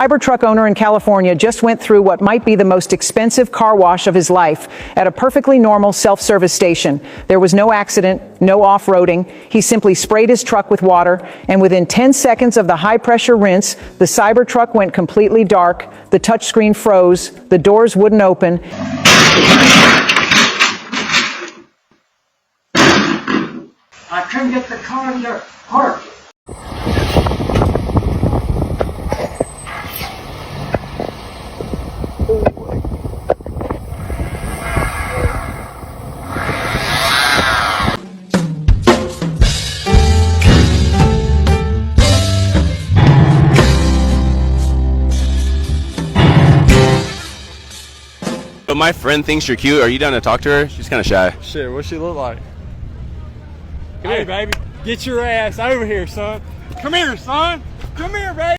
Cybertruck owner in California just went through what might be the most expensive car wash of his life at a perfectly normal self-service station. There was no accident, no off-roading. He simply sprayed his truck with water, and within 10 seconds of the high-pressure rinse, the Cybertruck went completely dark, the touchscreen froze, the doors wouldn't open. I couldn't get the car to park. But my friend thinks you're cute. Are you down to talk to her? She's kind of shy. Shit, what's she look like? Come here, baby. Get your ass over here, son. Come here, son. Come here, baby.